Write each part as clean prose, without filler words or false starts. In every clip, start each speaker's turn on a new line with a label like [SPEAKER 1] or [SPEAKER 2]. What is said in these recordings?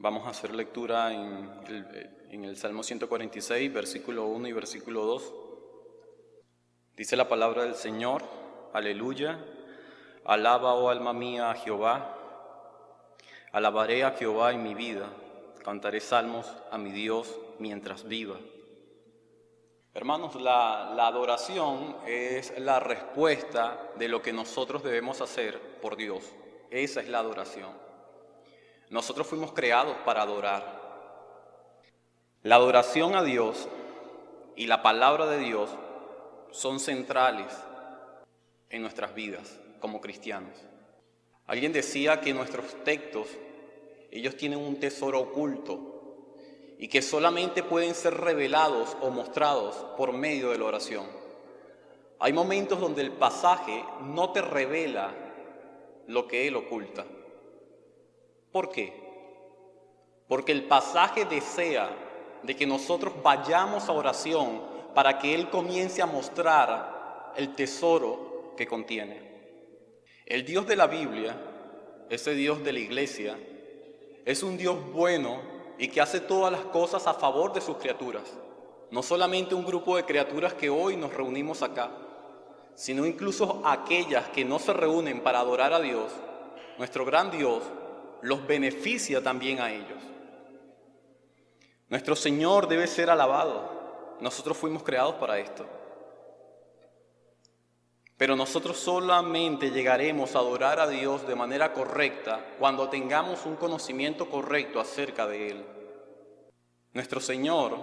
[SPEAKER 1] Vamos a hacer lectura en el Salmo 146, versículo 1 y versículo 2. Dice la palabra del Señor, aleluya, alaba, oh alma mía, a Jehová. Alabaré a Jehová en mi vida, cantaré salmos a mi Dios mientras viva. Hermanos, la adoración es la respuesta de lo que nosotros debemos hacer por Dios. Esa es la adoración. Nosotros fuimos creados para adorar. La adoración a Dios y la palabra de Dios son centrales en nuestras vidas como cristianos. Alguien decía que nuestros textos, ellos tienen un tesoro oculto y que solamente pueden ser revelados o mostrados por medio de la oración. Hay momentos donde el pasaje no te revela lo que él oculta. ¿Por qué? Porque el pasaje desea de que nosotros vayamos a oración para que él comience a mostrar el tesoro que contiene. El Dios de la Biblia, ese Dios de la iglesia, es un Dios bueno y que hace todas las cosas a favor de sus criaturas. No solamente un grupo de criaturas que hoy nos reunimos acá, sino incluso aquellas que no se reúnen para adorar a Dios. Nuestro gran Dios los beneficia también a ellos. Nuestro Señor debe ser alabado. Nosotros fuimos creados para esto. Pero nosotros solamente llegaremos a adorar a Dios de manera correcta cuando tengamos un conocimiento correcto acerca de Él. Nuestro Señor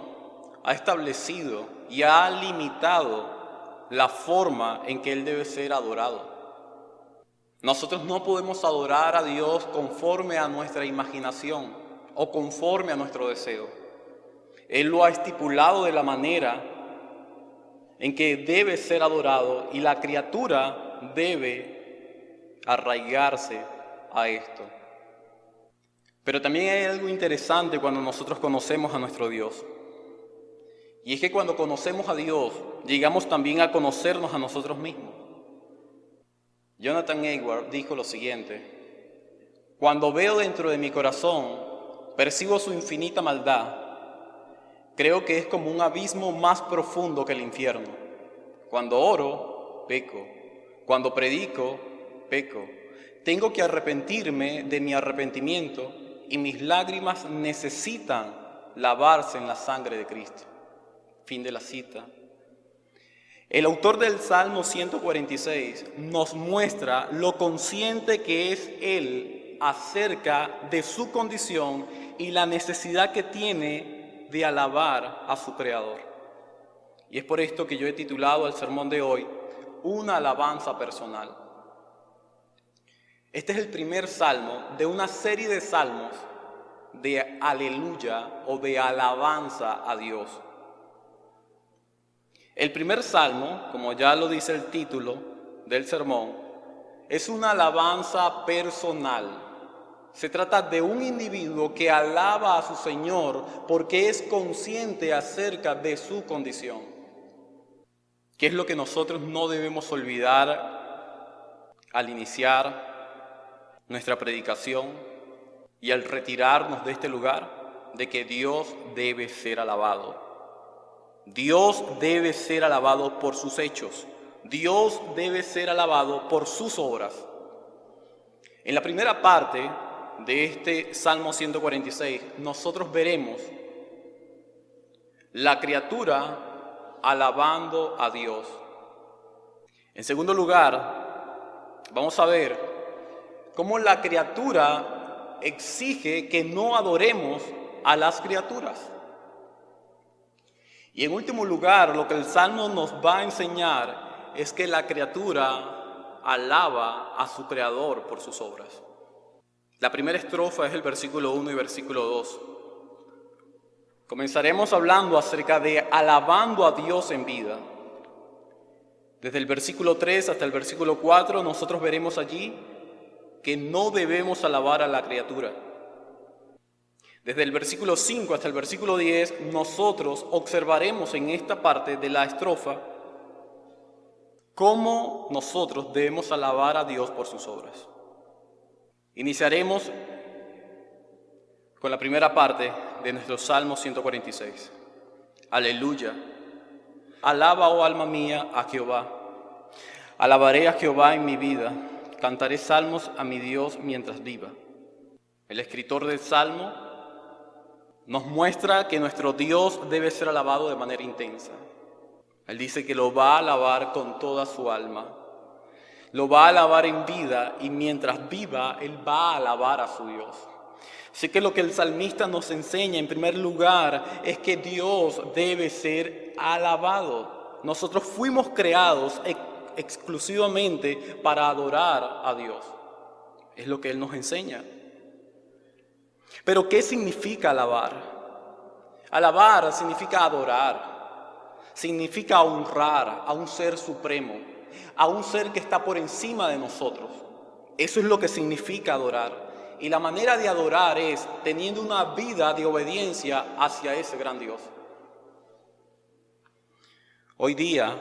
[SPEAKER 1] ha establecido y ha limitado la forma en que Él debe ser adorado. Nosotros no podemos adorar a Dios conforme a nuestra imaginación o conforme a nuestro deseo. Él lo ha estipulado de la manera en que debe ser adorado y la criatura debe arraigarse a esto. Pero también hay algo interesante cuando nosotros conocemos a nuestro Dios. Y es que cuando conocemos a Dios, llegamos también a conocernos a nosotros mismos. Jonathan Edwards dijo lo siguiente: cuando veo dentro de mi corazón, percibo su infinita maldad. Creo que es como un abismo más profundo que el infierno. Cuando oro, peco. Cuando predico, peco. Tengo que arrepentirme de mi arrepentimiento y mis lágrimas necesitan lavarse en la sangre de Cristo. Fin de la cita. El autor del Salmo 146 nos muestra lo consciente que es él acerca de su condición y la necesidad que tiene de alabar a su Creador. Y es por esto que yo he titulado el sermón de hoy, Una alabanza personal. Este es el primer salmo de una serie de salmos de aleluya o de alabanza a Dios. El primer salmo, como ya lo dice el título del sermón, es una alabanza personal. Se trata de un individuo que alaba a su Señor porque es consciente acerca de su condición. ¿Qué es lo que nosotros no debemos olvidar al iniciar nuestra predicación y al retirarnos de este lugar? De que Dios debe ser alabado. Dios debe ser alabado por sus hechos. Dios debe ser alabado por sus obras. En la primera parte de este Salmo 146, nosotros veremos la criatura alabando a Dios. En segundo lugar, vamos a ver cómo la criatura exige que no adoremos a las criaturas. Y en último lugar, lo que el Salmo nos va a enseñar es que la criatura alaba a su Creador por sus obras. La primera estrofa es el versículo 1 y versículo 2. Comenzaremos hablando acerca de alabando a Dios en vida. Desde el versículo 3 hasta el versículo 4, nosotros veremos allí que no debemos alabar a la criatura. Desde el versículo 5 hasta el versículo 10, nosotros observaremos en esta parte de la estrofa cómo nosotros debemos alabar a Dios por sus obras. Iniciaremos con la primera parte de nuestro Salmo 146. Aleluya. Alaba, oh alma mía, a Jehová. Alabaré a Jehová en mi vida. Cantaré salmos a mi Dios mientras viva. El escritor del Salmo nos muestra que nuestro Dios debe ser alabado de manera intensa. Él dice que lo va a alabar con toda su alma. Lo va a alabar en vida y mientras viva, Él va a alabar a su Dios. Así que lo que el salmista nos enseña en primer lugar es que Dios debe ser alabado. Nosotros fuimos creados exclusivamente para adorar a Dios. Es lo que Él nos enseña. Pero ¿qué significa alabar? Alabar significa adorar, significa honrar a un ser supremo, a un ser que está por encima de nosotros. Eso es lo que significa adorar. Y la manera de adorar es teniendo una vida de obediencia hacia ese gran Dios. Hoy día,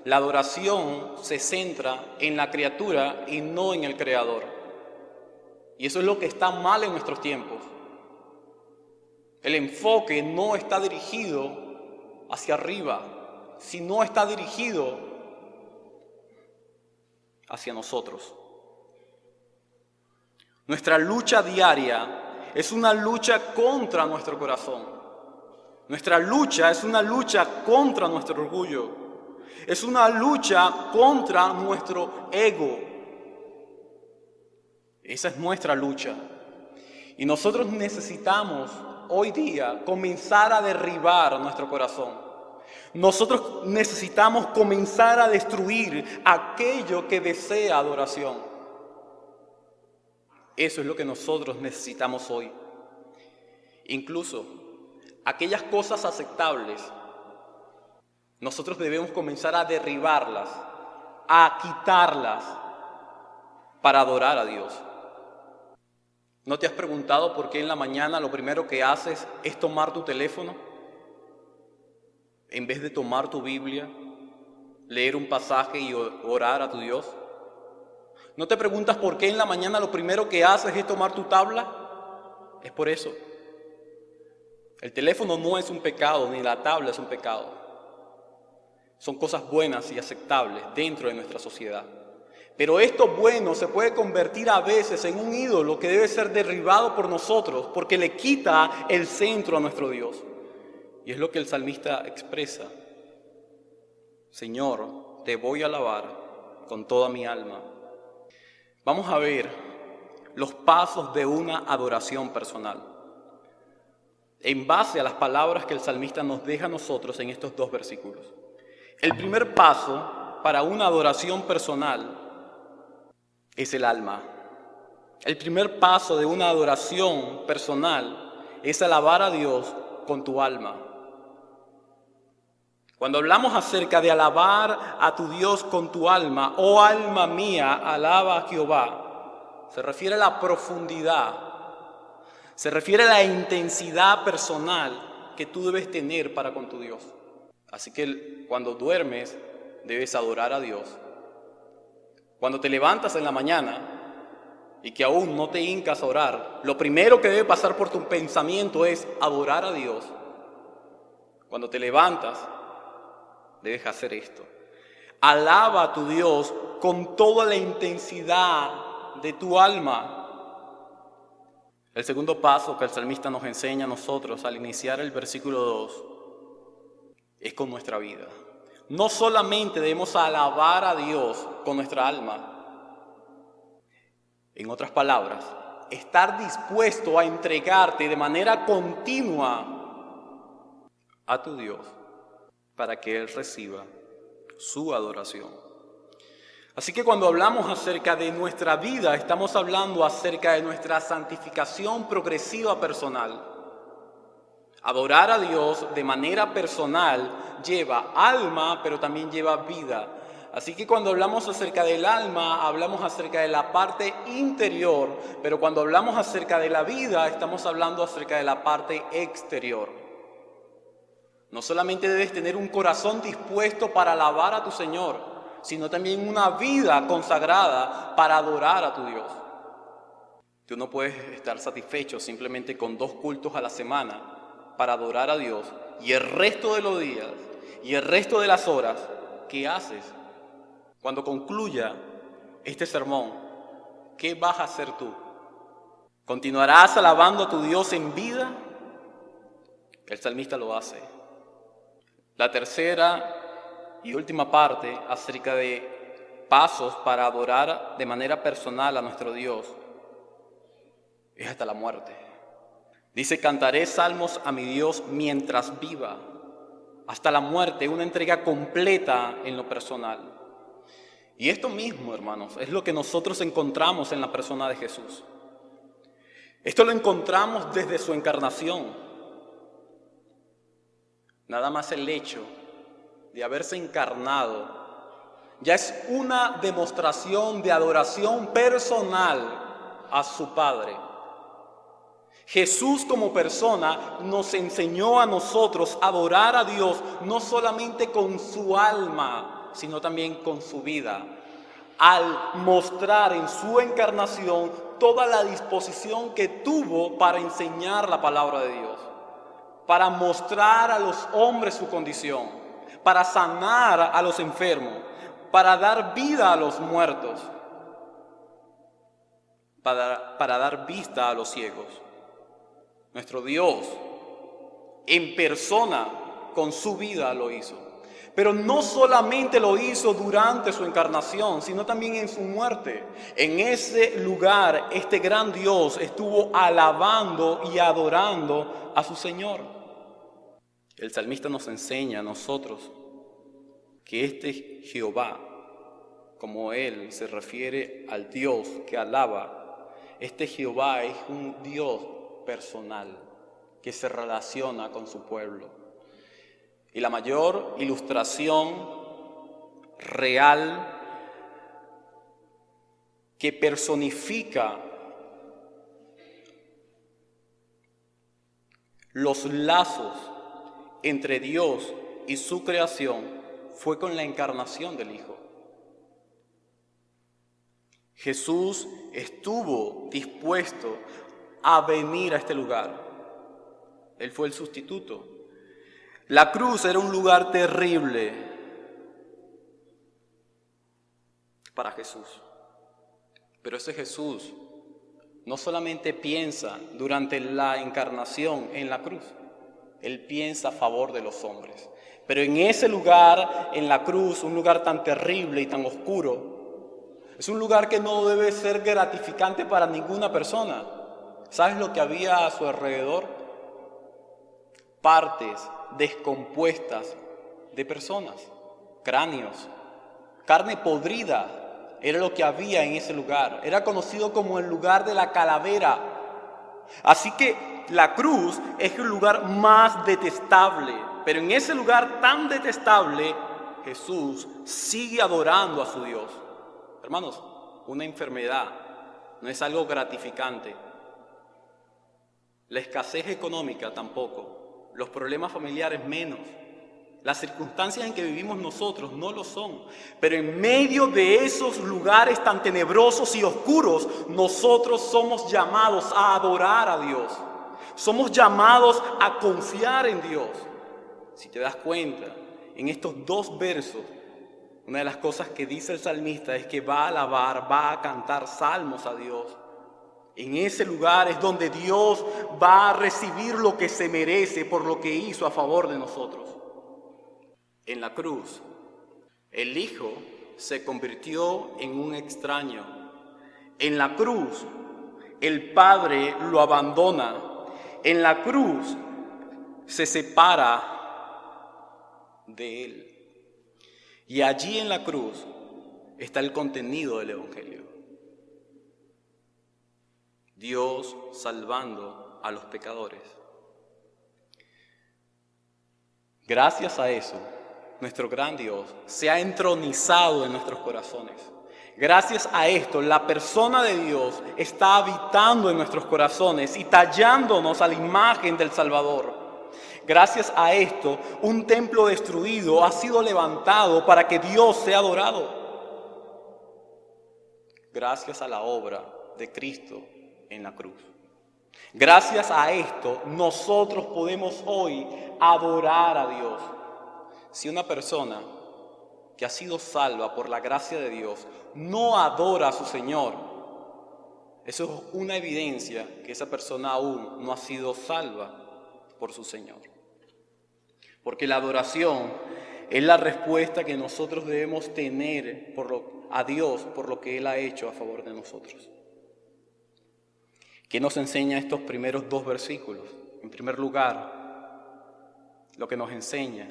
[SPEAKER 1] la adoración se centra en la criatura y no en el Creador. Y eso es lo que está mal en nuestros tiempos. El enfoque no está dirigido hacia arriba, sino está dirigido hacia nosotros. Nuestra lucha diaria es una lucha contra nuestro corazón. Nuestra lucha es una lucha contra nuestro orgullo. Es una lucha contra nuestro ego. Esa es nuestra lucha. Y nosotros necesitamos hoy día comenzar a derribar nuestro corazón. Nosotros necesitamos comenzar a destruir aquello que desea adoración. Eso es lo que nosotros necesitamos hoy. Incluso aquellas cosas aceptables, nosotros debemos comenzar a derribarlas, a quitarlas para adorar a Dios. ¿No te has preguntado por qué en la mañana lo primero que haces es tomar tu teléfono? En vez de tomar tu Biblia, leer un pasaje y orar a tu Dios. ¿No te preguntas por qué en la mañana lo primero que haces es tomar tu tabla? Es por eso. El teléfono no es un pecado, ni la tabla es un pecado. Son cosas buenas y aceptables dentro de nuestra sociedad. Pero esto bueno se puede convertir a veces en un ídolo que debe ser derribado por nosotros porque le quita el centro a nuestro Dios. Y es lo que el salmista expresa. Señor, te voy a alabar con toda mi alma. Vamos a ver los pasos de una adoración personal. En base a las palabras que el salmista nos deja a nosotros en estos dos versículos. El primer paso para una adoración personal es el alma. El primer paso de una adoración personal es alabar a Dios con tu alma. Cuando hablamos acerca de alabar a tu Dios con tu alma, oh alma mía, alaba a Jehová, se refiere a la profundidad, se refiere a la intensidad personal que tú debes tener para con tu Dios. Así que cuando duermes, debes adorar a Dios. Cuando te levantas en la mañana y que aún no te hincas a orar, lo primero que debe pasar por tu pensamiento es adorar a Dios. Cuando te levantas, debes hacer esto. Alaba a tu Dios con toda la intensidad de tu alma. El segundo paso que el salmista nos enseña a nosotros al iniciar el versículo 2 es con nuestra vida. No solamente debemos alabar a Dios con nuestra alma. En otras palabras, estar dispuesto a entregarte de manera continua a tu Dios para que Él reciba su adoración. Así que cuando hablamos acerca de nuestra vida, estamos hablando acerca de nuestra santificación progresiva personal. Adorar a Dios de manera personal lleva alma, pero también lleva vida. Así que cuando hablamos acerca del alma, hablamos acerca de la parte interior, pero cuando hablamos acerca de la vida, estamos hablando acerca de la parte exterior. No solamente debes tener un corazón dispuesto para alabar a tu Señor, sino también una vida consagrada para adorar a tu Dios. Tú no puedes estar satisfecho simplemente con 2 cultos a la semana para adorar a Dios y el resto de los días y el resto de las horas, ¿qué haces? Cuando concluya este sermón, ¿qué vas a hacer tú? ¿Continuarás alabando a tu Dios en vida? El salmista lo hace. La tercera y última parte acerca de pasos para adorar de manera personal a nuestro Dios es hasta la muerte. Dice, cantaré salmos a mi Dios mientras viva, hasta la muerte, una entrega completa en lo personal. Y esto mismo, hermanos, es lo que nosotros encontramos en la persona de Jesús. Esto lo encontramos desde su encarnación. Nada más el hecho de haberse encarnado ya es una demostración de adoración personal a su Padre. Jesús como persona nos enseñó a nosotros a adorar a Dios no solamente con su alma, sino también con su vida, al mostrar en su encarnación toda la disposición que tuvo para enseñar la palabra de Dios, para mostrar a los hombres su condición, para sanar a los enfermos, para dar vida a los muertos, para dar vista a los ciegos. Nuestro Dios en persona con su vida lo hizo. Pero no solamente lo hizo durante su encarnación, sino también en su muerte. En ese lugar, este gran Dios estuvo alabando y adorando a su Señor. El salmista nos enseña a nosotros que este Jehová, como él se refiere al Dios que alaba, este Jehová es un Dios personal que se relaciona con su pueblo. Y la mayor ilustración real que personifica los lazos entre Dios y su creación fue con la encarnación del Hijo. Jesús estuvo dispuesto a venir a este lugar. Él fue el sustituto. La cruz era un lugar terrible para Jesús. Pero ese Jesús no solamente piensa durante la encarnación en la cruz, Él piensa a favor de los hombres. Pero en ese lugar, en la cruz, un lugar tan terrible y tan oscuro, es un lugar que no debe ser gratificante para ninguna persona. ¿Sabes lo que había a su alrededor? Partes descompuestas de personas, cráneos, carne podrida, era lo que había en ese lugar. Era conocido como el lugar de la calavera. Así que la cruz es el lugar más detestable, pero en ese lugar tan detestable, Jesús sigue adorando a su Dios. Hermanos, una enfermedad no es algo gratificante. La escasez económica tampoco. Los problemas familiares menos. Las circunstancias en que vivimos nosotros no lo son. Pero en medio de esos lugares tan tenebrosos y oscuros, nosotros somos llamados a adorar a Dios. Somos llamados a confiar en Dios. Si te das cuenta, en estos 2 versos, una de las cosas que dice el salmista es que va a alabar, va a cantar salmos a Dios. En ese lugar es donde Dios va a recibir lo que se merece por lo que hizo a favor de nosotros. En la cruz, el Hijo se convirtió en un extraño. En la cruz, el Padre lo abandona. En la cruz, se separa de Él. Y allí en la cruz está el contenido del Evangelio. Dios salvando a los pecadores. Gracias a eso, nuestro gran Dios se ha entronizado en nuestros corazones. Gracias a esto, la persona de Dios está habitando en nuestros corazones y tallándonos a la imagen del Salvador. Gracias a esto, un templo destruido ha sido levantado para que Dios sea adorado. Gracias a la obra de Cristo en la cruz. Gracias a esto, nosotros podemos hoy adorar a Dios. Si una persona que ha sido salva por la gracia de Dios no adora a su Señor, eso es una evidencia que esa persona aún no ha sido salva por su Señor. Porque la adoración es la respuesta que nosotros debemos tener a Dios por lo que Él ha hecho a favor de nosotros. ¿Qué nos enseña estos primeros 2 versículos? En primer lugar, lo que nos enseña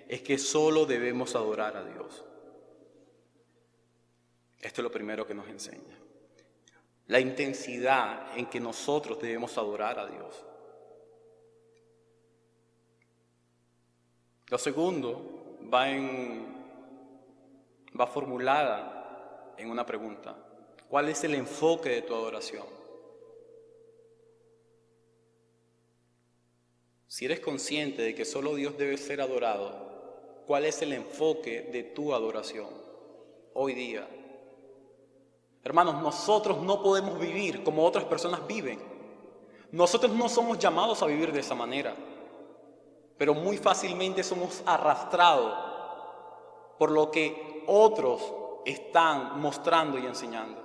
[SPEAKER 1] es que solo debemos adorar a Dios. Esto es lo primero que nos enseña. La intensidad en que nosotros debemos adorar a Dios. Lo segundo va formulada en una pregunta. ¿Cuál es el enfoque de tu adoración? Si eres consciente de que solo Dios debe ser adorado, ¿cuál es el enfoque de tu adoración hoy día? Hermanos, nosotros no podemos vivir como otras personas viven. Nosotros no somos llamados a vivir de esa manera, pero muy fácilmente somos arrastrados por lo que otros están mostrando y enseñando.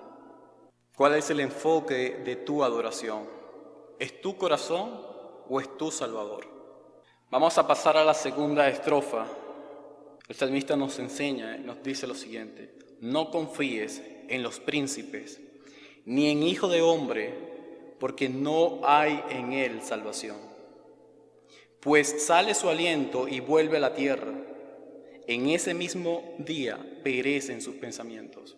[SPEAKER 1] ¿Cuál es el enfoque de tu adoración? ¿Es tu corazón o es tu Salvador? Vamos a pasar a la segunda estrofa. El salmista nos enseña, nos dice lo siguiente: no confíes en los príncipes, ni en hijo de hombre, porque no hay en él salvación. Pues sale su aliento y vuelve a la tierra. En ese mismo día perecen sus pensamientos.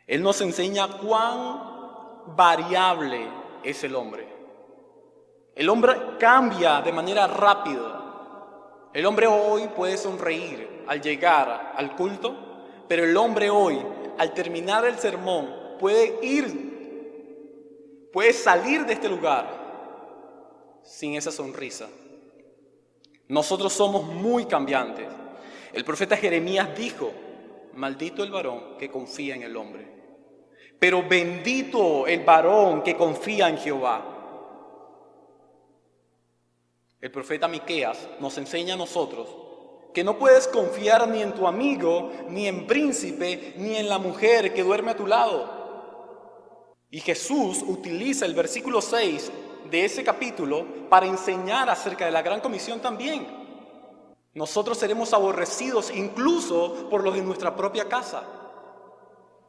[SPEAKER 1] Él nos enseña cuán variable es el hombre. El hombre cambia de manera rápida. El hombre hoy puede sonreír al llegar al culto, pero el hombre hoy, al terminar el sermón, puede salir de este lugar sin esa sonrisa. Nosotros somos muy cambiantes. El profeta Jeremías dijo: maldito el varón que confía en el hombre, pero bendito el varón que confía en Jehová. El profeta Miqueas nos enseña a nosotros que no puedes confiar ni en tu amigo, ni en príncipe, ni en la mujer que duerme a tu lado. Y Jesús utiliza el versículo 6 de ese capítulo para enseñar acerca de la gran comisión también. Nosotros seremos aborrecidos incluso por los de nuestra propia casa.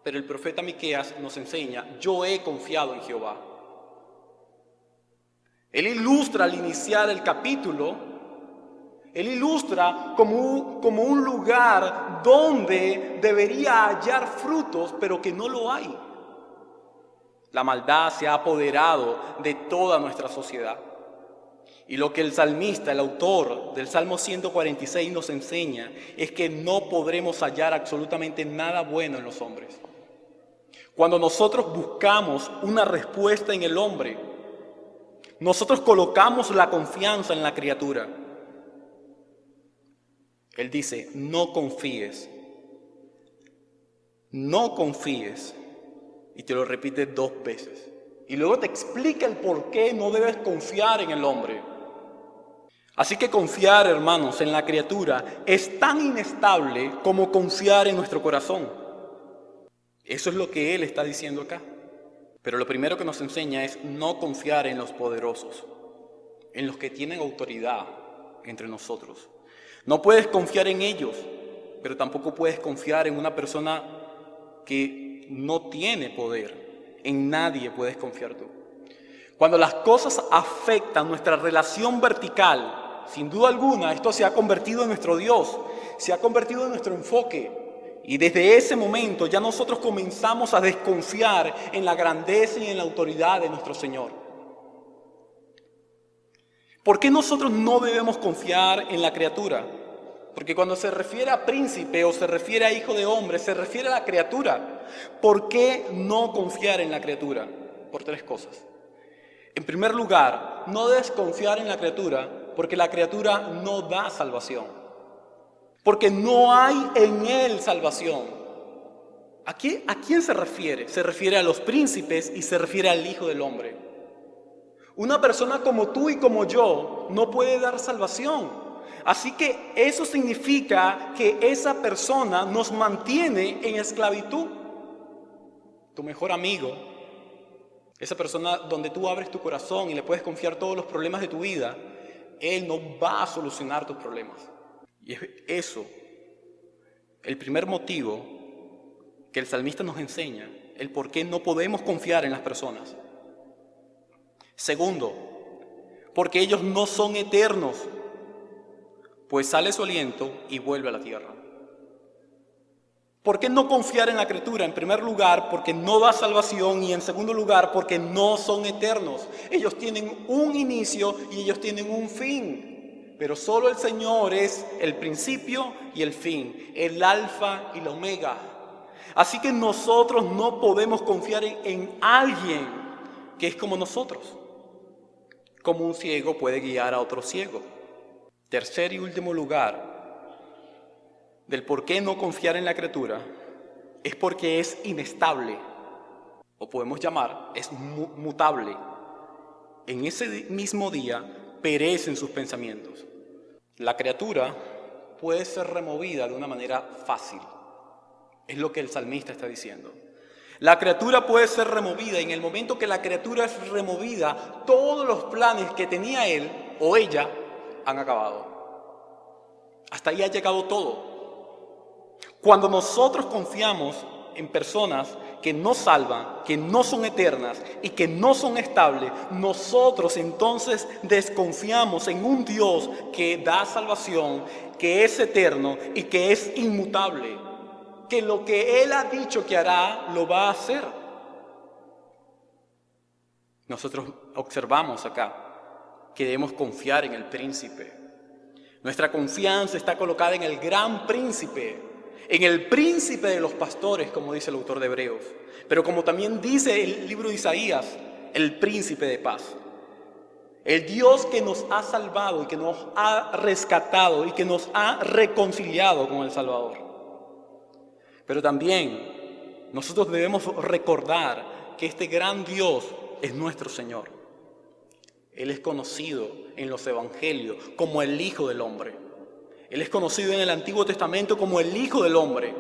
[SPEAKER 1] Pero el profeta Miqueas nos enseña: yo he confiado en Jehová. Él ilustra al iniciar el capítulo, él ilustra como un lugar donde debería hallar frutos, pero que no lo hay. La maldad se ha apoderado de toda nuestra sociedad. Y lo que el salmista, el autor del Salmo 146 nos enseña es que no podremos hallar absolutamente nada bueno en los hombres. Cuando nosotros buscamos una respuesta en el hombre, nosotros colocamos la confianza en la criatura. Él dice: no confíes. No confíes. Y te lo repite 2 veces. Y luego te explica el por qué no debes confiar en el hombre. Así que confiar, hermanos, en la criatura es tan inestable como confiar en nuestro corazón. Eso es lo que él está diciendo acá. Pero lo primero que nos enseña es no confiar en los poderosos, en los que tienen autoridad entre nosotros. No puedes confiar en ellos, pero tampoco puedes confiar en una persona que no tiene poder. En nadie puedes confiar tú. Cuando las cosas afectan nuestra relación vertical, sin duda alguna, esto se ha convertido en nuestro Dios, se ha convertido en nuestro enfoque. Y desde ese momento ya nosotros comenzamos a desconfiar en la grandeza y en la autoridad de nuestro Señor. ¿Por qué nosotros no debemos confiar en la criatura? Porque cuando se refiere a príncipe o se refiere a hijo de hombre, se refiere a la criatura. ¿Por qué no confiar en la criatura? Por 3 cosas. En primer lugar, no debes confiar en la criatura porque la criatura no da salvación. Porque no hay en él salvación. ¿A quién se refiere? Se refiere a los príncipes y se refiere al Hijo del Hombre. Una persona como tú y como yo no puede dar salvación. Así que eso significa que esa persona nos mantiene en esclavitud. Tu mejor amigo, esa persona donde tú abres tu corazón y le puedes confiar todos los problemas de tu vida, él no va a solucionar tus problemas. Y es eso, el primer motivo que el salmista nos enseña, el por qué no podemos confiar en las personas. Segundo, porque ellos no son eternos, pues sale su aliento y vuelve a la tierra. ¿Por qué no confiar en la criatura? En primer lugar, porque no da salvación, y en segundo lugar, porque no son eternos. Ellos tienen un inicio y ellos tienen un fin, pero solo el Señor es el principio y el fin, el alfa y la omega. Así que nosotros no podemos confiar en alguien que es como nosotros, como un ciego puede guiar a otro ciego. Tercer y último lugar, del por qué no confiar en la criatura, es porque es inestable, o podemos llamar, es mutable. En ese mismo día perecen sus pensamientos. La criatura puede ser removida de una manera fácil, es lo que el salmista está diciendo. La criatura puede ser removida, y en el momento que la criatura es removida, todos los planes que tenía él o ella han acabado. Hasta ahí ha llegado todo. Cuando nosotros confiamos en personas que no salvan, que no son eternas y que no son estables, nosotros entonces desconfiamos en un Dios que da salvación, que es eterno y que es inmutable, que lo que Él ha dicho que hará, lo va a hacer. Nosotros observamos acá que debemos confiar en el príncipe. Nuestra confianza está colocada en el gran príncipe, en el príncipe de los pastores, como dice el autor de Hebreos, pero como también dice el libro de Isaías, el príncipe de paz. El Dios que nos ha salvado y que nos ha rescatado y que nos ha reconciliado con el Salvador. Pero también nosotros debemos recordar que este gran Dios es nuestro Señor. Él es conocido en los evangelios como el Hijo del Hombre. Él es conocido en el Antiguo Testamento como el Hijo del Hombre,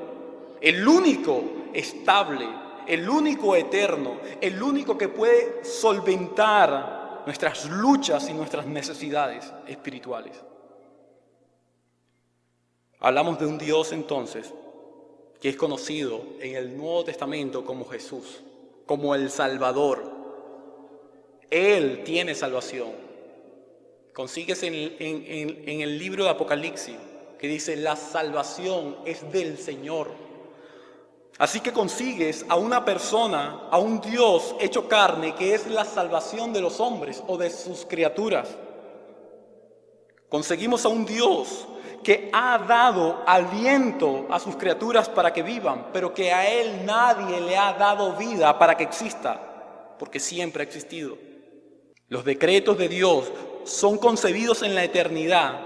[SPEAKER 1] el único estable, el único eterno, el único que puede solventar nuestras luchas y nuestras necesidades espirituales. Hablamos de un Dios entonces que es conocido en el Nuevo Testamento como Jesús, como el Salvador. Él tiene salvación. Consigues en el libro de Apocalipsis que dice: la salvación es del Señor. Así que consigues a una persona, a un Dios hecho carne, que es la salvación de los hombres o de sus criaturas. Conseguimos a un Dios que ha dado aliento a sus criaturas para que vivan, pero que a Él nadie le ha dado vida para que exista, porque siempre ha existido. Los decretos de Dios son concebidos en la eternidad,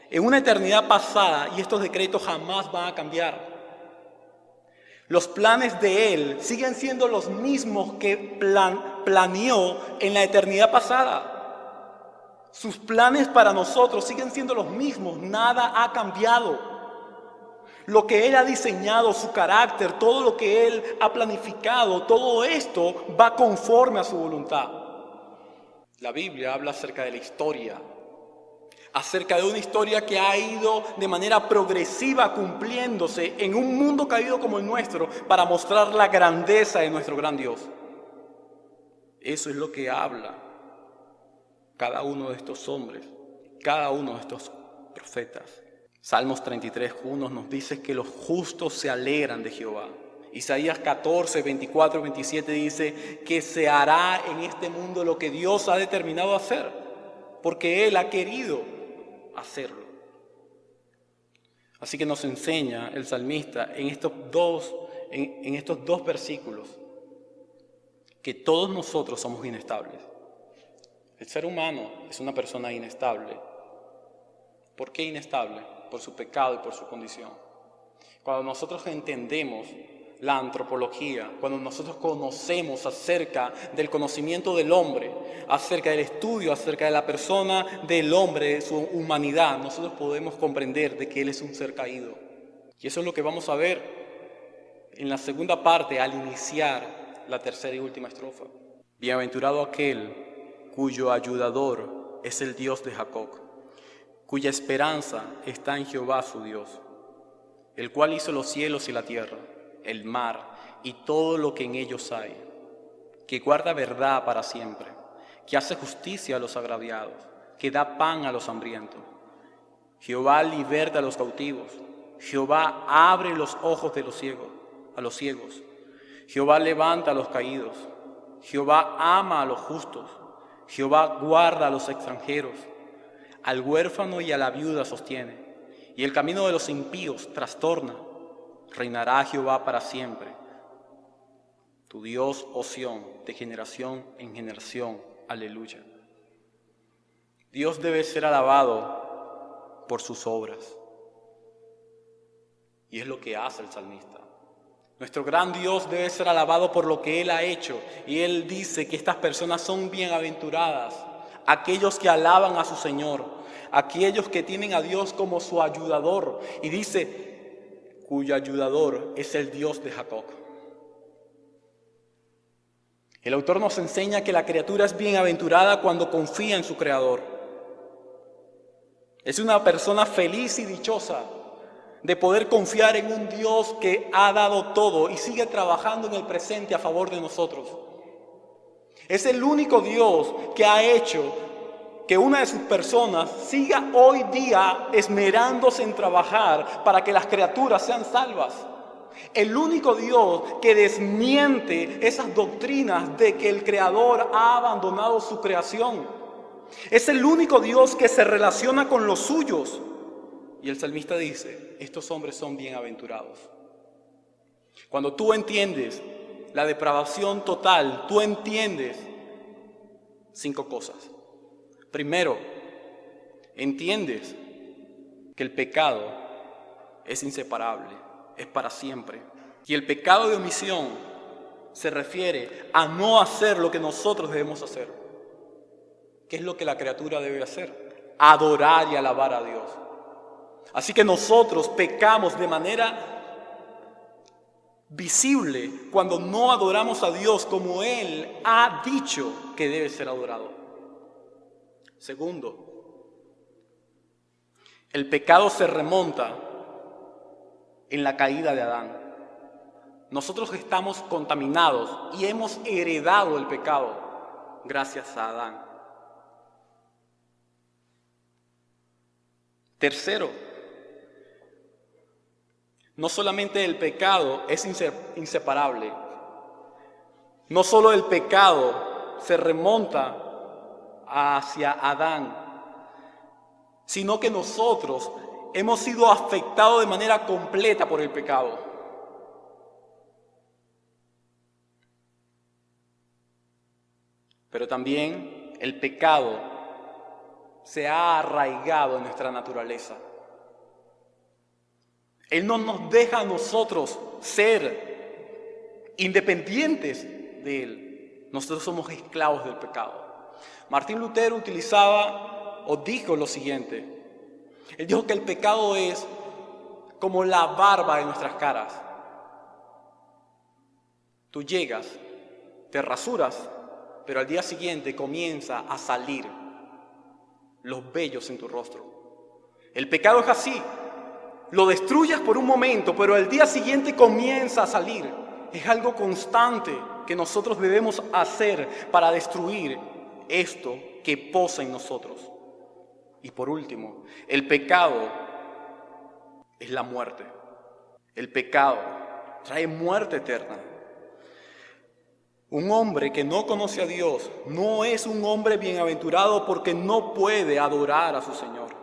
[SPEAKER 1] en una eternidad pasada, y estos decretos jamás van a cambiar. Los planes de Él siguen siendo los mismos que planeó en la eternidad pasada. Sus planes para nosotros siguen siendo los mismos, nada ha cambiado. Lo que Él ha diseñado, su carácter, todo lo que Él ha planificado, todo esto va conforme a su voluntad. La Biblia habla acerca de la historia, acerca de una historia que ha ido de manera progresiva cumpliéndose en un mundo caído como el nuestro para mostrar la grandeza de nuestro gran Dios. Eso es lo que habla cada uno de estos hombres, cada uno de estos profetas. Salmos 33:1 nos dice que los justos se alegran de Jehová. Isaías 14, 24, 27 dice que se hará en este mundo lo que Dios ha determinado hacer, porque Él ha querido hacerlo. Así que nos enseña el salmista en estos dos versículos que todos nosotros somos inestables. El ser humano es una persona inestable. ¿Por qué inestable? Por su pecado y por su condición. Cuando nosotros entendemos la antropología, cuando nosotros conocemos acerca del conocimiento del hombre, acerca del estudio, acerca de la persona del hombre, de su humanidad, nosotros podemos comprender de que él es un ser caído. Y eso es lo que vamos a ver en la segunda parte al iniciar la tercera y última estrofa. Bienaventurado aquel cuyo ayudador es el Dios de Jacob, cuya esperanza está en Jehová su Dios, el cual hizo los cielos y la tierra, el mar y todo lo que en ellos hay, que guarda verdad para siempre, que hace justicia a los agraviados, que da pan a los hambrientos. Jehová liberta a los cautivos, Jehová abre los ojos de a los ciegos, Jehová levanta a los caídos, Jehová ama a los justos, Jehová guarda a los extranjeros, al huérfano y a la viuda sostiene, y el camino de los impíos trastorna. Reinará Jehová para siempre. Tu Dios, oh Sión, de generación en generación. Aleluya. Dios debe ser alabado por sus obras. Y es lo que hace el salmista. Nuestro gran Dios debe ser alabado por lo que Él ha hecho. Y Él dice que estas personas son bienaventuradas. Aquellos que alaban a su Señor. Aquellos que tienen a Dios como su ayudador. Y dice, cuyo ayudador es el Dios de Jacob. El autor nos enseña que la criatura es bienaventurada cuando confía en su Creador. Es una persona feliz y dichosa de poder confiar en un Dios que ha dado todo y sigue trabajando en el presente a favor de nosotros. Es el único Dios que ha hecho que una de sus personas siga hoy día esmerándose en trabajar para que las criaturas sean salvas. El único Dios que desmiente esas doctrinas de que el Creador ha abandonado su creación. Es el único Dios que se relaciona con los suyos. Y el salmista dice, estos hombres son bienaventurados. Cuando tú entiendes la depravación total, tú entiendes 5 cosas. Primero, entiendes que el pecado es inseparable, es para siempre. Y el pecado de omisión se refiere a no hacer lo que nosotros debemos hacer. ¿Qué es lo que la criatura debe hacer? Adorar y alabar a Dios. Así que nosotros pecamos de manera visible cuando no adoramos a Dios como Él ha dicho que debe ser adorado. Segundo, el pecado se remonta en la caída de Adán. Nosotros estamos contaminados y hemos heredado el pecado gracias a Adán. Tercero, no solamente el pecado es inseparable, no solo el pecado se remonta hacia Adán, sino que nosotros hemos sido afectados de manera completa por el pecado. Pero también el pecado se ha arraigado en nuestra naturaleza. Él no nos deja a nosotros ser independientes de Él. Nosotros somos esclavos del pecado. Martín Lutero utilizaba o dijo lo siguiente. Él dijo que el pecado es como la barba de nuestras caras. Tú llegas, te rasuras, pero al día siguiente comienza a salir los vellos en tu rostro. El pecado es así. Lo destruyes por un momento, pero al día siguiente comienza a salir. Es algo constante que nosotros debemos hacer para destruir esto que posa en nosotros. Y por último, el pecado es la muerte. El pecado trae muerte eterna. Un hombre que no conoce a Dios no es un hombre bienaventurado porque no puede adorar a su Señor.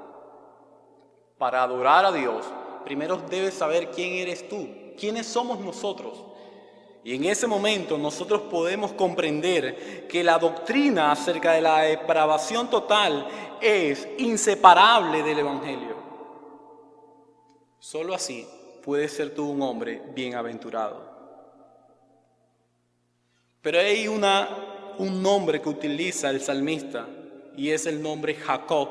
[SPEAKER 1] Para adorar a Dios, primero debes saber quién eres tú, quiénes somos nosotros. Y en ese momento nosotros podemos comprender que la doctrina acerca de la depravación total es inseparable del Evangelio. Solo así puedes ser tú un hombre bienaventurado. Pero hay un nombre que utiliza el salmista y es el nombre Jacob.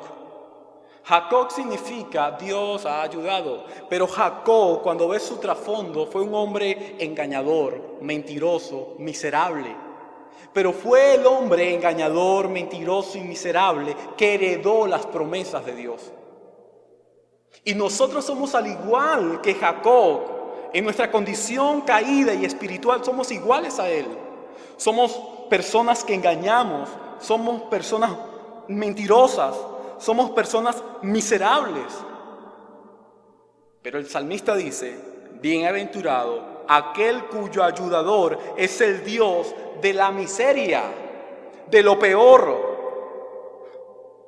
[SPEAKER 1] Jacob significa Dios ha ayudado, pero Jacob, cuando ves su trasfondo, fue un hombre engañador, mentiroso, miserable. Pero fue el hombre engañador, mentiroso y miserable que heredó las promesas de Dios. Y nosotros somos al igual que Jacob. En nuestra condición caída y espiritual somos iguales a él. Somos personas que engañamos, somos personas mentirosas, somos personas miserables. Pero el salmista dice, bienaventurado aquel cuyo ayudador es el Dios de la miseria, de lo peor.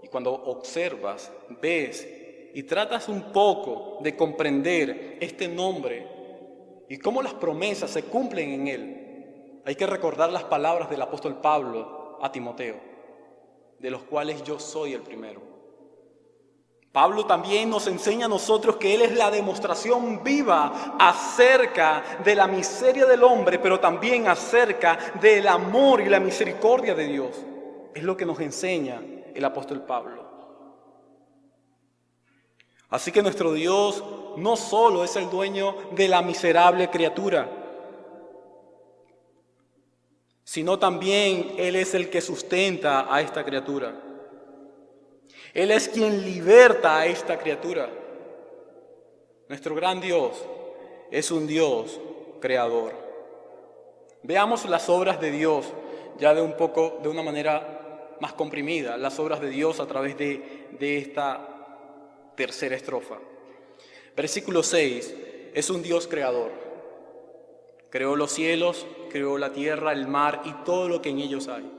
[SPEAKER 1] Y cuando observas, ves y tratas un poco de comprender este nombre y cómo las promesas se cumplen en él, hay que recordar las palabras del apóstol Pablo a Timoteo, de los cuales yo soy el primero. Pablo también nos enseña a nosotros que él es la demostración viva acerca de la miseria del hombre, pero también acerca del amor y la misericordia de Dios. Es lo que nos enseña el apóstol Pablo. Así que nuestro Dios no solo es el dueño de la miserable criatura, sino también Él es el que sustenta a esta criatura. Él es quien liberta a esta criatura. Nuestro gran Dios es un Dios creador. Veamos las obras de Dios ya de una manera más comprimida, las obras de Dios a través de esta tercera estrofa. Versículo 6, es un Dios creador. Creó los cielos, creó la tierra, el mar y todo lo que en ellos hay.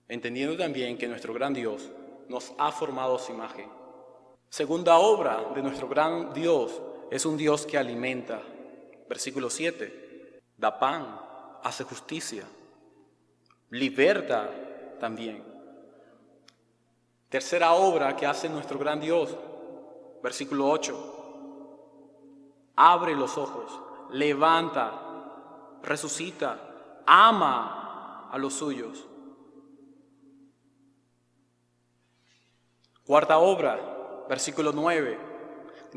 [SPEAKER 1] Entendiendo también que nuestro gran Dios nos ha formado a su imagen. Segunda obra de nuestro gran Dios es un Dios que alimenta. Versículo 7, da pan, hace justicia, liberta también. Tercera obra que hace nuestro gran Dios, versículo 8, abre los ojos, levanta, resucita, ama a los suyos. Cuarta obra, versículo 9,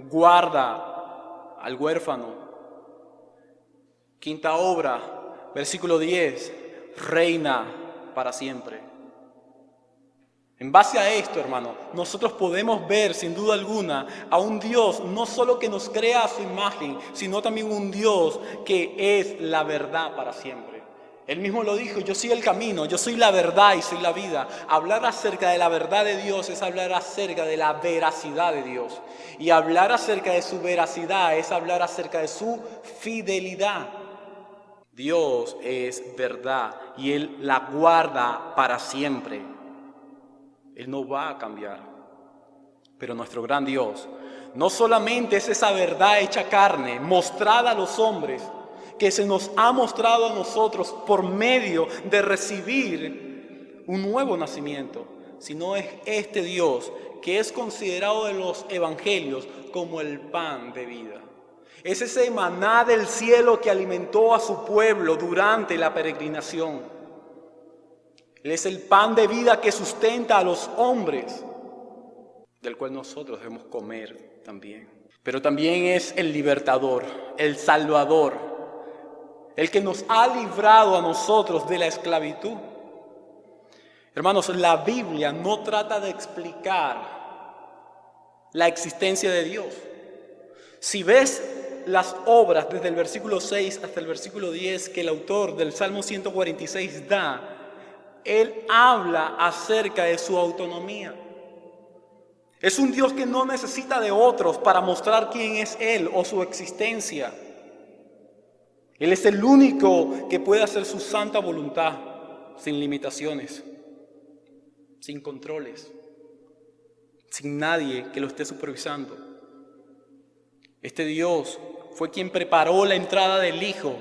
[SPEAKER 1] guarda al huérfano. Quinta obra, versículo 10, reina para siempre. En base a esto, hermano, nosotros podemos ver sin duda alguna a un Dios no solo que nos crea a su imagen, sino también un Dios que es la verdad para siempre. Él mismo lo dijo, yo soy el camino, yo soy la verdad y soy la vida. Hablar acerca de la verdad de Dios es hablar acerca de la veracidad de Dios. Y hablar acerca de su veracidad es hablar acerca de su fidelidad. Dios es verdad y Él la guarda para siempre. Él no va a cambiar. Pero nuestro gran Dios no solamente es esa verdad hecha carne, mostrada a los hombres, que se nos ha mostrado a nosotros por medio de recibir un nuevo nacimiento, sino es este Dios que es considerado de los evangelios como el pan de vida. Es ese maná del cielo que alimentó a su pueblo durante la peregrinación. Él es el pan de vida que sustenta a los hombres, del cual nosotros debemos comer también. Pero también es el libertador, el salvador, el que nos ha librado a nosotros de la esclavitud. Hermanos, la Biblia no trata de explicar la existencia de Dios. Si ves las obras desde el versículo 6 hasta el versículo 10 que el autor del Salmo 146 da, él habla acerca de su autonomía. Es un Dios que no necesita de otros para mostrar quién es Él o su existencia. Él es el único que puede hacer su santa voluntad sin limitaciones, sin controles, sin nadie que lo esté supervisando. Este Dios fue quien preparó la entrada del Hijo.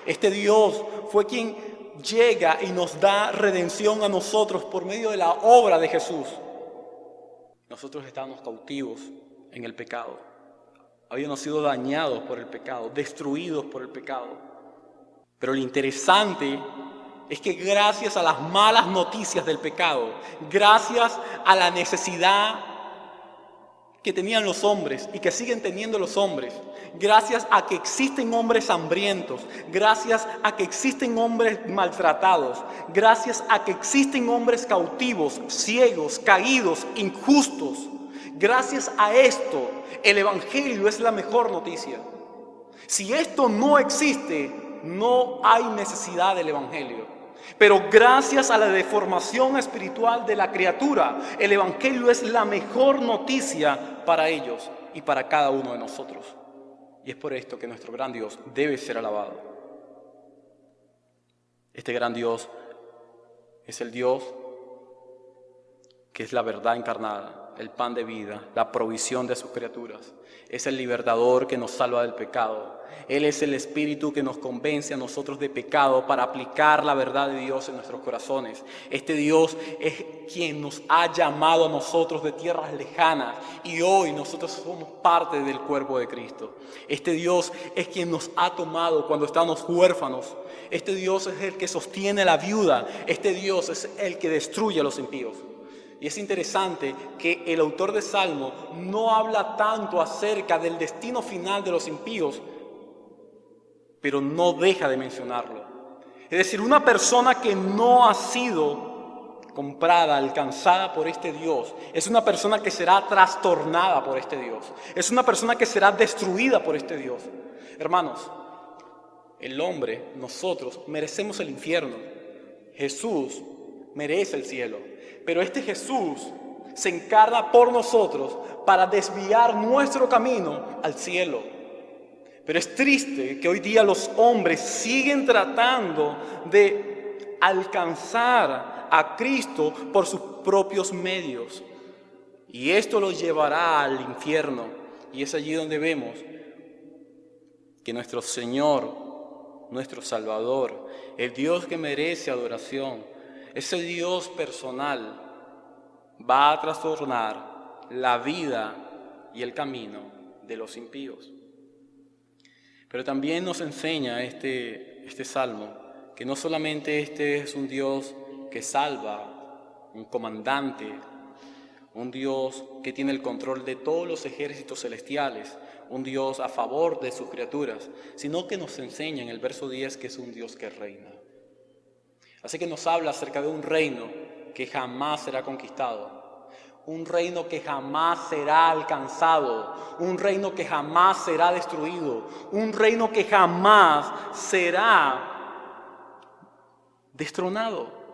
[SPEAKER 1] Este Dios fue quien llega y nos da redención a nosotros por medio de la obra de Jesús. Nosotros estábamos cautivos en el pecado. Habíamos sido dañados por el pecado, destruidos por el pecado. Pero lo interesante
[SPEAKER 2] es que gracias a las malas noticias del pecado, gracias a la necesidad que tenían los hombres y que siguen teniendo los hombres, gracias a que existen hombres hambrientos, gracias a que existen hombres maltratados, gracias a que existen hombres cautivos, ciegos, caídos, injustos, gracias a esto, el Evangelio es la mejor noticia. Si esto no existe, no hay necesidad del Evangelio. Pero gracias a la deformación espiritual de la criatura, el Evangelio es la mejor noticia para ellos y para cada uno de nosotros. Y es por esto que nuestro gran Dios debe ser alabado. Este gran Dios es el Dios que es la verdad encarnada, el pan de vida, la provisión de sus criaturas. Es el libertador que nos salva del pecado. Él es el Espíritu que nos convence a nosotros de pecado para aplicar la verdad de Dios en nuestros corazones. Este Dios es quien nos ha llamado a nosotros de tierras lejanas y hoy nosotros somos parte del cuerpo de Cristo. Este Dios es quien nos ha tomado cuando estamos huérfanos. Este Dios es el que sostiene a la viuda. Este Dios es el que destruye a los impíos. Y es interesante que el autor de Salmo no habla tanto acerca del destino final de los impíos, pero no deja de mencionarlo. Es decir, una persona que no ha sido comprada, alcanzada por este Dios, es una persona que será trastornada por este Dios. Es una persona que será destruida por este Dios. Hermanos, el hombre, nosotros, merecemos el infierno. Jesús merece el cielo. Pero este Jesús se encarna por nosotros para desviar nuestro camino al cielo. Pero es triste que hoy día los hombres siguen tratando de alcanzar a Cristo por sus propios medios. Y esto los llevará al infierno. Y es allí donde vemos que nuestro Señor, nuestro Salvador, el Dios que merece adoración, ese Dios personal va a trastornar la vida y el camino de los impíos. Pero también nos enseña este salmo que no solamente este es un Dios que salva, un comandante, un Dios que tiene el control de todos los ejércitos celestiales, un Dios a favor de sus criaturas, sino que nos enseña en el verso 10 que es un Dios que reina. Así que nos habla acerca de un reino que jamás será conquistado, un reino que jamás será alcanzado, un reino que jamás será destruido, un reino que jamás será destronado.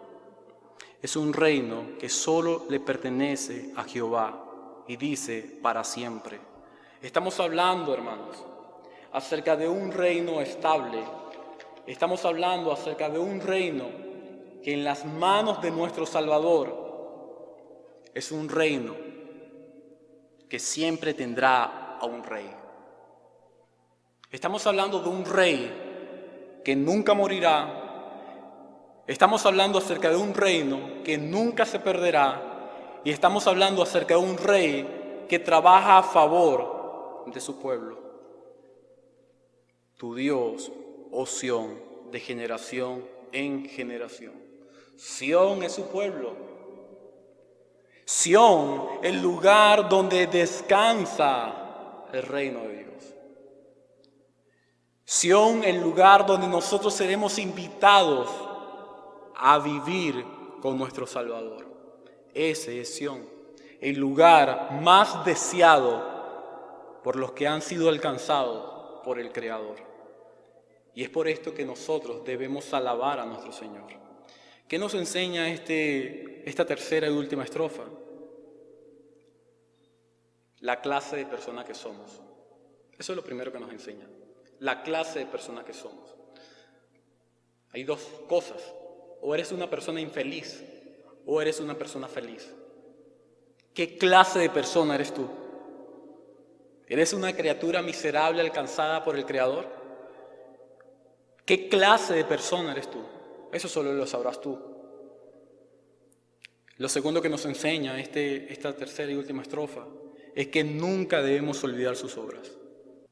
[SPEAKER 2] Es un reino que solo le pertenece a Jehová y dice para siempre. Estamos hablando, hermanos, acerca de un reino estable. Estamos hablando acerca de un reino que en las manos de nuestro Salvador es un reino que siempre tendrá a un rey. Estamos hablando de un rey que nunca morirá. Estamos hablando acerca de un reino que nunca se perderá. Y estamos hablando acerca de un rey que trabaja a favor de su pueblo. Tu Dios, oh Sión, de generación en generación. Sión es su pueblo. Sión, el lugar donde descansa el reino de Dios. Sión, el lugar donde nosotros seremos invitados a vivir con nuestro Salvador. Ese es Sión, el lugar más deseado por los que han sido alcanzados por el Creador. Y es por esto que nosotros debemos alabar a nuestro Señor. ¿Qué nos enseña esta tercera y última estrofa? La clase de persona que somos. Eso es lo primero que nos enseña. La clase de persona que somos. Hay dos cosas. O eres una persona infeliz o eres una persona feliz. ¿Qué clase de persona eres tú? ¿Eres una criatura miserable alcanzada por el Creador? ¿Qué clase de persona eres tú? Eso solo lo sabrás tú. Lo segundo que nos enseña esta tercera y última estrofa es que nunca debemos olvidar sus obras.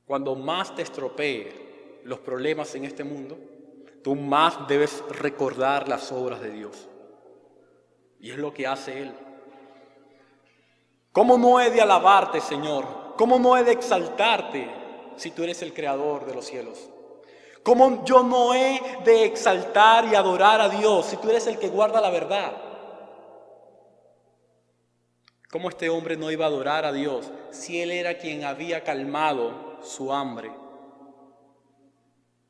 [SPEAKER 2] Cuando más te estropee los problemas en este mundo, tú más debes recordar las obras de Dios. Y es lo que hace Él. ¿Cómo no he de alabarte, Señor? ¿Cómo no he de exaltarte si tú eres el creador de los cielos? ¿Cómo yo no he de exaltar y adorar a Dios si tú eres el que guarda la verdad? ¿Cómo este hombre no iba a adorar a Dios si Él era quien había calmado su hambre?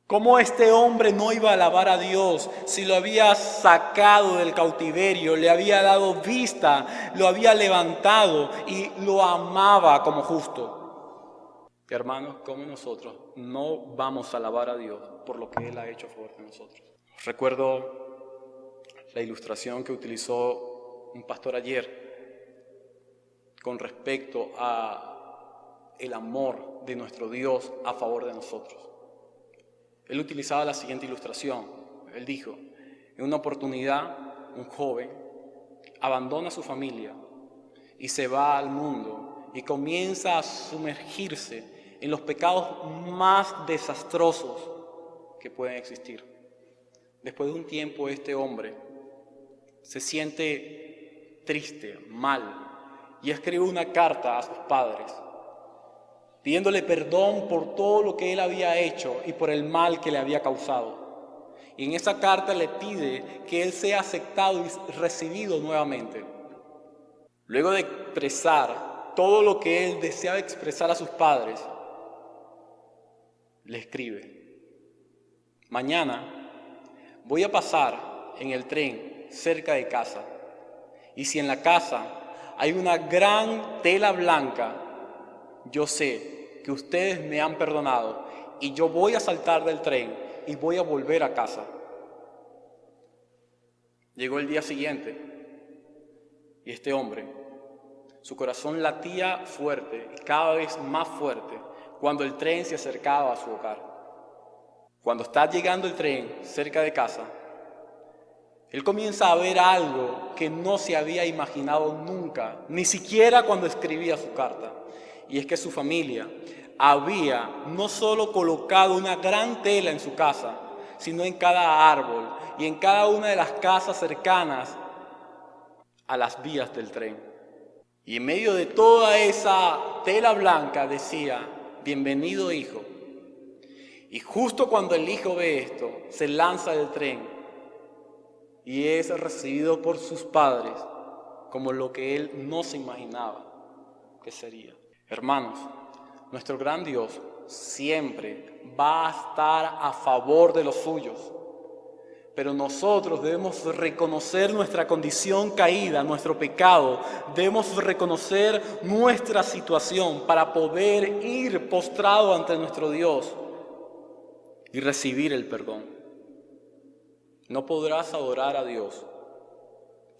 [SPEAKER 2] ¿Cómo este hombre no iba a alabar a Dios si lo había sacado del cautiverio, le había dado vista, lo había levantado y lo amaba como justo? Hermanos, ¿cómo nosotros no vamos a alabar a Dios por lo que Él ha hecho a favor de nosotros? Recuerdo la ilustración que utilizó un pastor ayer con respecto a el amor de nuestro Dios a favor de nosotros. Él utilizaba la siguiente ilustración. Él dijo, en una oportunidad, un joven abandona a su familia y se va al mundo y comienza a sumergirse en los pecados más desastrosos que pueden existir. Después de un tiempo, este hombre se siente triste, mal, y escribe una carta a sus padres, pidiéndole perdón por todo lo que él había hecho y por el mal que le había causado. Y en esa carta le pide que él sea aceptado y recibido nuevamente. Luego de expresar todo lo que él deseaba expresar a sus padres, le escribe: mañana voy a pasar en el tren cerca de casa, y si en la casa hay una gran tela blanca, yo sé que ustedes me han perdonado y yo voy a saltar del tren y voy a volver a casa. Llegó el día siguiente y este hombre, su corazón latía fuerte y cada vez más fuerte cuando el tren se acercaba a su hogar. Cuando está llegando el tren cerca de casa, él comienza a ver algo que no se había imaginado nunca, ni siquiera cuando escribía su carta. Y es que su familia había no solo colocado una gran tela en su casa, sino en cada árbol y en cada una de las casas cercanas a las vías del tren. Y en medio de toda esa tela blanca decía: bienvenido, hijo. Y justo cuando el hijo ve esto, se lanza del tren y es recibido por sus padres como lo que él no se imaginaba que sería. Hermanos, nuestro gran Dios siempre va a estar a favor de los suyos, pero nosotros debemos reconocer nuestra condición caída, nuestro pecado, debemos reconocer nuestra situación para poder ir postrado ante nuestro Dios y recibir el perdón. No podrás adorar a Dios.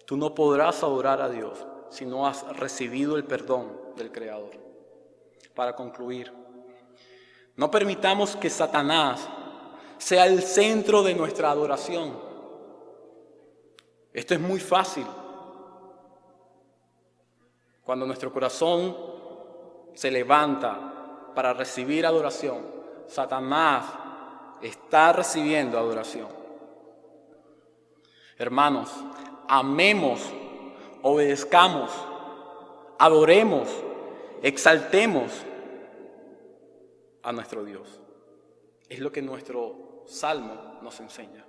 [SPEAKER 2] Tú no podrás adorar a Dios si no has recibido el perdón del Creador. Para concluir, no permitamos que Satanás sea el centro de nuestra adoración. Esto es muy fácil. Cuando nuestro corazón se levanta para recibir adoración, Satanás está recibiendo adoración. Hermanos, amemos, obedezcamos, adoremos, exaltemos a nuestro Dios. Es lo que nuestro Salmo nos enseña.